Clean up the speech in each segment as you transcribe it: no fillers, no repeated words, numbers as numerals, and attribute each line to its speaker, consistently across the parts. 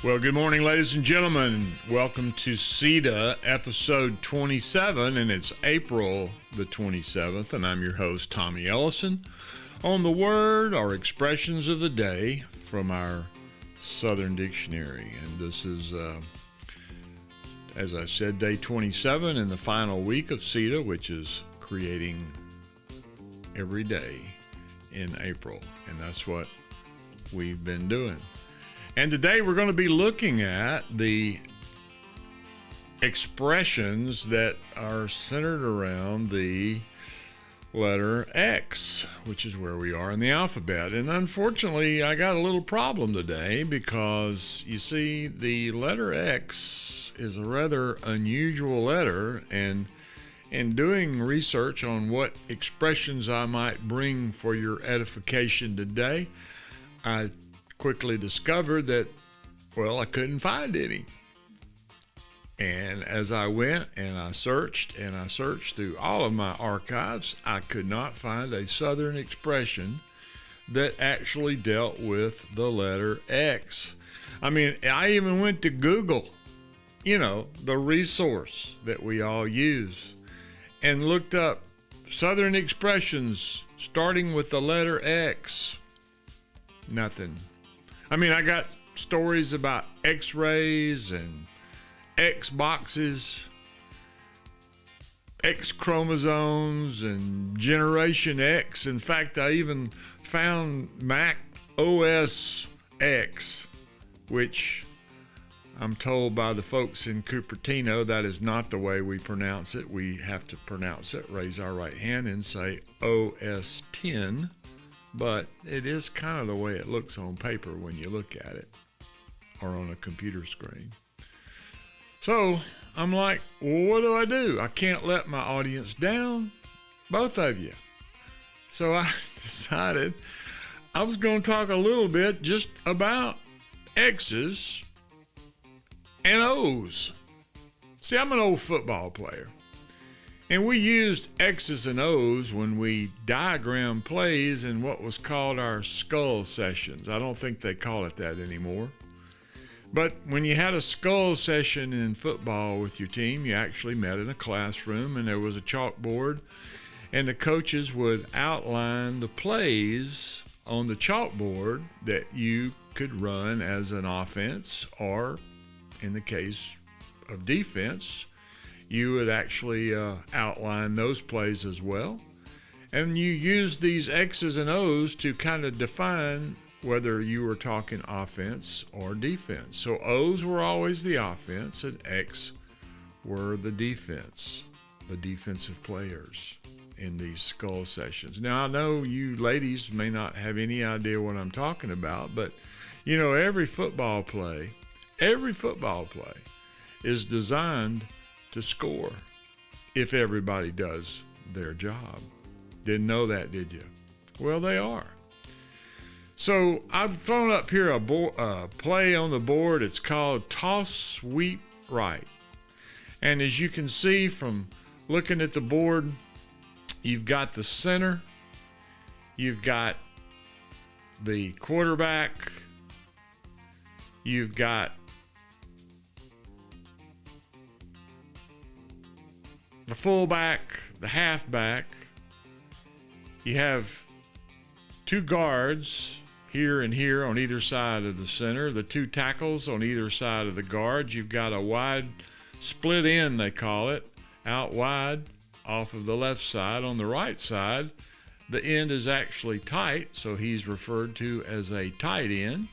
Speaker 1: Well, good morning, ladies and gentlemen. Welcome to CETA episode 27, and it's April the 27th, and I'm your host, Tommy Ellison. On the word or expressions of the day from our Southern Dictionary. And this is, as I said, day 27 in the final week of CETA, which is creating every day in April. And that's what we've been doing. And today we're going to be looking at the expressions that are centered around the letter X, which is where we are in the alphabet. And unfortunately, I got a little problem today because, you see, the letter X is a rather unusual letter. And in doing research on what expressions I might bring for your edification today, I quickly discovered that, well, I couldn't find any. And as I went and I searched through all of my archives, I could not find a Southern expression that actually dealt with the letter X. I mean, I even went to Google, the resource that we all use, and looked up Southern expressions starting with the letter X. Nothing. I mean, I got stories about X-rays and X boxes, X chromosomes, and Generation X. In fact, I even found Mac OS X, which I'm told by the folks in Cupertino that is not the way we pronounce it. We have to pronounce it, raise our right hand and say OS 10. But it is kind of the way it looks on paper when you look at it or on a computer screen. So I'm like, well, what do? I can't let my audience down, both of you. So I decided I was going to talk a little bit just about X's and O's. See, I'm an old football player. And we used X's and O's when we diagrammed plays in what was called our skull sessions. I don't think they call it that anymore. But when you had a skull session in football with your team, you actually met in a classroom and there was a chalkboard, and the coaches would outline the plays on the chalkboard that you could run as an offense, or in the case of defense, you would actually outline those plays as well. And you use these X's and O's to kind of define whether you were talking offense or defense. So O's were always the offense and X were the defense, the defensive players in these skull sessions. Now, I know you ladies may not have any idea what I'm talking about, but every football play is designed to score if everybody does their job. Didn't know that, did you? Well, they are. So I've thrown up here a play on the board. It's called Toss Sweep Right. And as you can see from looking at the board, you've got the center, you've got the quarterback, you've got the fullback, the halfback. You have two guards here and here on either side of the center, the two tackles on either side of the guards. You've got a wide split end, they call it, out wide off of the left side. On the right side, the end is actually tight, so he's referred to as a tight end.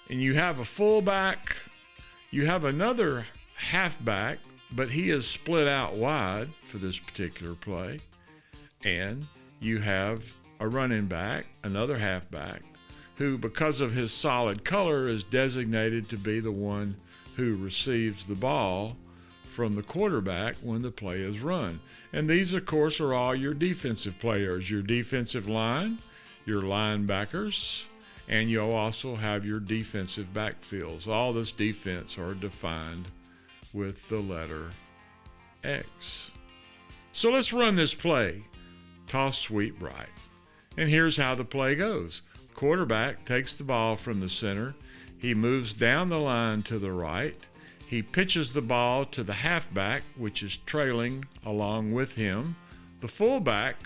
Speaker 1: And you have a fullback, you have another halfback, but he is split out wide for this particular play. And you have a running back, another halfback, who, because of his solid color, is designated to be the one who receives the ball from the quarterback when the play is run. And these, of course, are all your defensive players, your defensive line, your linebackers, and you'll also have your defensive backfields. All this defense are defined with the letter X. So let's run this play. Toss sweep right. And here's how the play goes. Quarterback takes the ball from the center. He moves down the line to the right. He pitches the ball to the halfback, which is trailing along with him. The fullback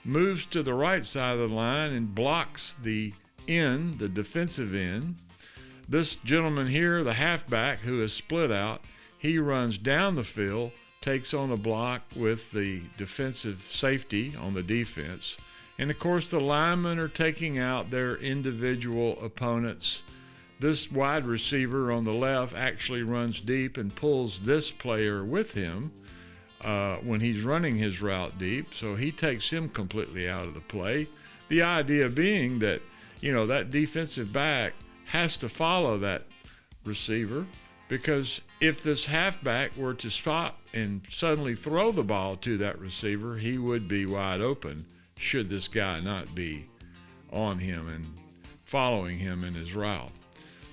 Speaker 1: moves to the right side of the line and blocks the end, the defensive end. This gentleman here, the halfback who is split out, he runs down the field, takes on a block with the defensive safety on the defense. And of course, the linemen are taking out their individual opponents. This wide receiver on the left actually runs deep and pulls this player with him when he's running his route deep, so he takes him completely out of the play. The idea being that, that defensive back has to follow that receiver, because if this halfback were to stop and suddenly throw the ball to that receiver, he would be wide open should this guy not be on him and following him in his route.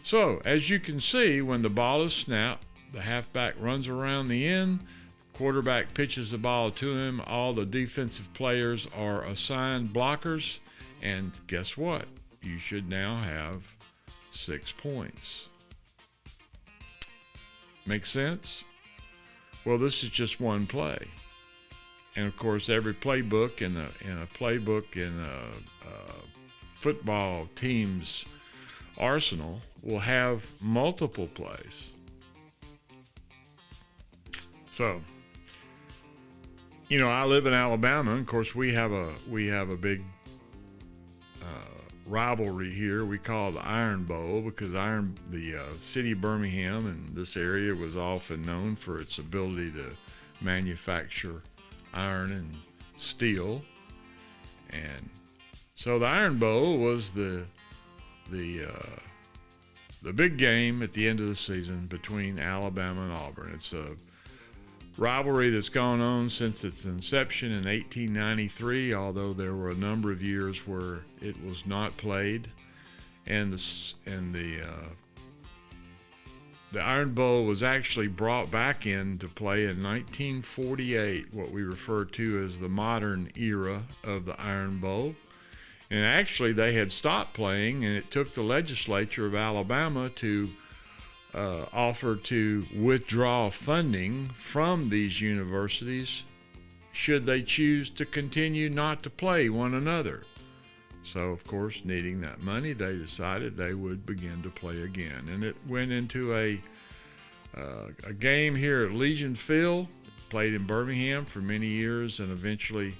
Speaker 1: So, as you can see, when the ball is snapped, the halfback runs around the end, quarterback pitches the ball to him, all the defensive players are assigned blockers, and guess what? You should now have 6 points. Make sense? Well, this is just one play. And of course, every playbook in a football team's arsenal will have multiple plays. So, I live in Alabama, and of course we have a big rivalry here. We call it the Iron Bowl, because the city of Birmingham and this area was often known for its ability to manufacture iron and steel. And so the Iron Bowl was the big game at the end of the season between Alabama and Auburn. It's a rivalry that's gone on since its inception in 1893, although there were a number of years where it was not played. And the Iron Bowl was actually brought back into play in 1948, what we refer to as the modern era of the Iron Bowl. And actually, they had stopped playing, and it took the legislature of Alabama to offer to withdraw funding from these universities should they choose to continue not to play one another. So, of course, needing that money, they decided they would begin to play again. And it went into a game here at Legion Field, played in Birmingham for many years, and eventually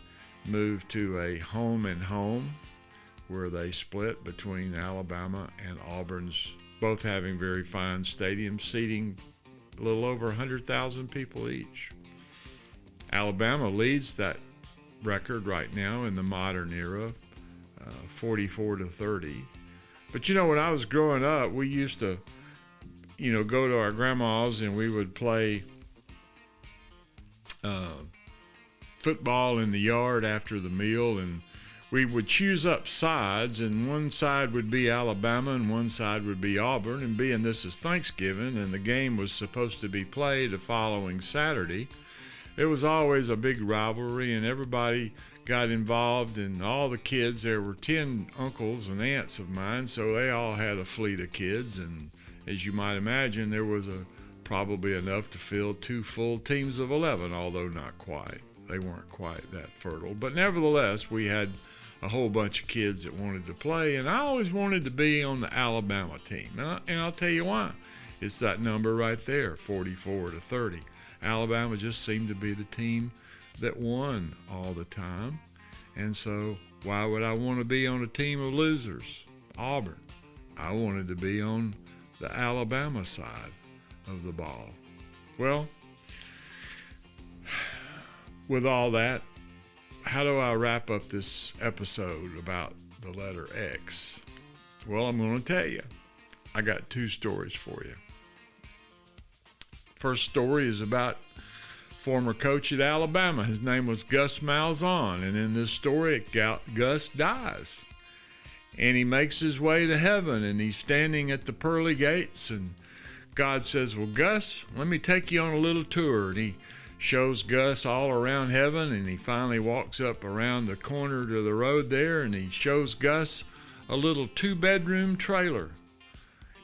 Speaker 1: moved to a home and home, where they split between Alabama and Auburn's, both having very fine stadiums, seating a little over 100,000 people each. Alabama leads that record right now in the modern era, 44-30. But when I was growing up, we used to, go to our grandma's and we would play football in the yard after the meal, and we would choose up sides, and one side would be Alabama and one side would be Auburn. And being this is Thanksgiving and the game was supposed to be played the following Saturday, it was always a big rivalry, and everybody got involved, and all the kids, there were 10 uncles and aunts of mine, so they all had a fleet of kids, and as you might imagine, there was probably enough to fill 2 full teams of 11, although not quite. They weren't quite that fertile. But nevertheless, we had a whole bunch of kids that wanted to play, and I always wanted to be on the Alabama team. And I'll tell you why. It's that number right there, 44-30. Alabama just seemed to be the team that won all the time. And so why would I want to be on a team of losers? Auburn. I wanted to be on the Alabama side of the ball. Well, with all that, how do I wrap up this episode about the letter X? Well, I'm going to tell you. I got 2 stories for you. First story is about former coach at Alabama. His name was Gus Malzahn, and in this story, Gus dies. And he makes his way to heaven, and he's standing at the pearly gates, and God says, well, Gus, let me take you on a little tour. And he shows Gus all around heaven, and he finally walks up around the corner to the road there, and he shows Gus a little 2-bedroom trailer.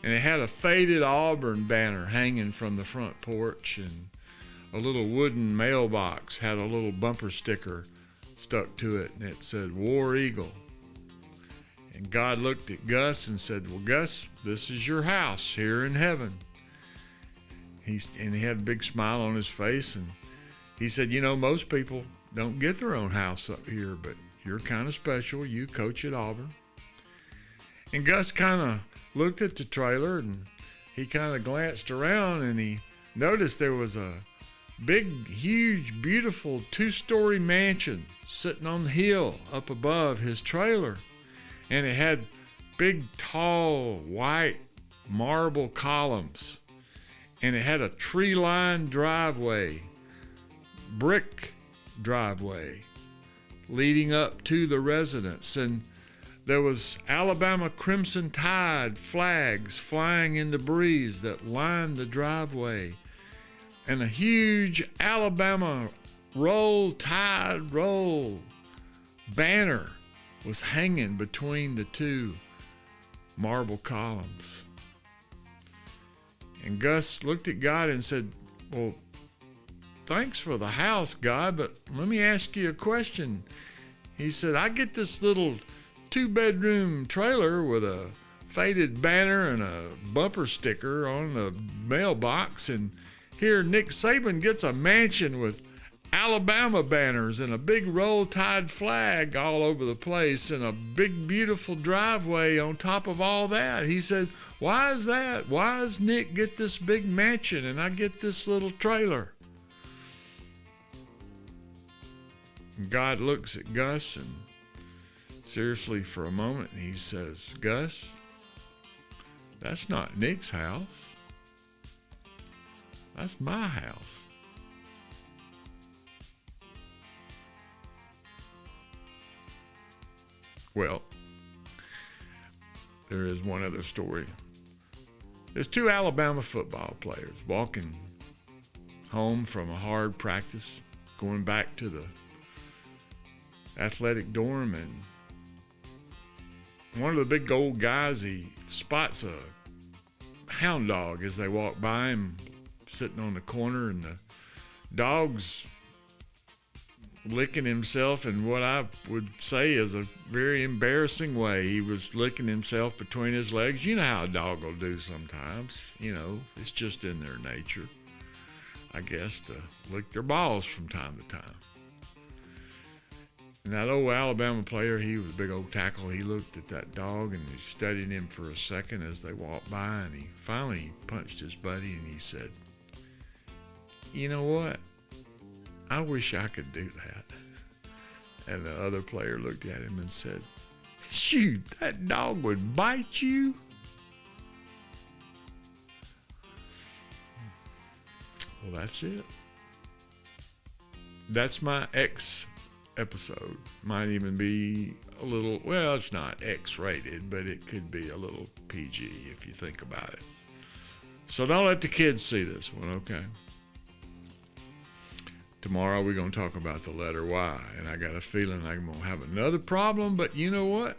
Speaker 1: And it had a faded Auburn banner hanging from the front porch, and a little wooden mailbox had a little bumper sticker stuck to it, and it said War Eagle. And God looked at Gus and said, well, Gus, this is your house here in heaven. He had a big smile on his face, and he said, you know, most people don't get their own house up here, but you're kind of special. You coach at Auburn. And Gus kind of looked at the trailer, and he kind of glanced around, and he noticed there was a big, huge, beautiful 2-story mansion sitting on the hill up above his trailer. And it had big, tall, white marble columns. And it had a tree-lined driveway, brick driveway, leading up to the residence. And there was Alabama Crimson Tide flags flying in the breeze that lined the driveway. And a huge Alabama Roll Tide Roll banner was hanging between the two marble columns. And Gus looked at God and said, well, thanks for the house, God, but let me ask you a question. He said, I get this little 2-bedroom trailer with a faded banner and a bumper sticker on the mailbox, and here Nick Saban gets a mansion with Alabama banners and a big Roll Tide flag all over the place and a big, beautiful driveway on top of all that. He said, why is that? Why does Nick get this big mansion and I get this little trailer? And God looks at Gus and seriously for a moment, and he says, Gus, that's not Nick's house. That's my house. Well, there is one other story. There's 2 Alabama football players walking home from a hard practice, going back to the athletic dorm, and one of the big old guys, he spots a hound dog as they walk by him sitting on the corner, and the dog's licking himself in what I would say is a very embarrassing way. He was licking himself between his legs. You know how a dog will do sometimes. You know, it's just in their nature, I guess, to lick their balls from time to time. And that old Alabama player, he was a big old tackle. He looked at that dog and he studied him for a second as they walked by, and he finally punched his buddy and he said, you know what? I wish I could do that. And the other player looked at him and said, shoot, that dog would bite you? Well, that's it. That's my X episode. Might even be a little, well, it's not X-rated, but it could be a little PG if you think about it. So don't let the kids see this one, okay? Tomorrow we're going to talk about the letter Y, and I got a feeling I'm going to have another problem, but you know what?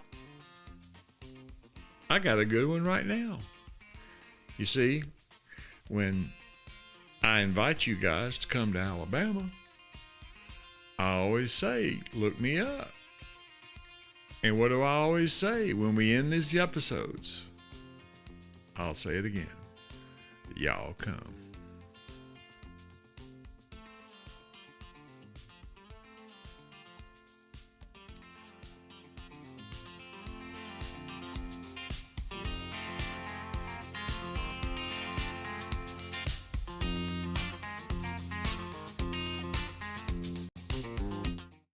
Speaker 1: I got a good one right now. You see, when I invite you guys to come to Alabama, I always say, look me up. And what do I always say when we end these episodes? I'll say it again. Y'all come.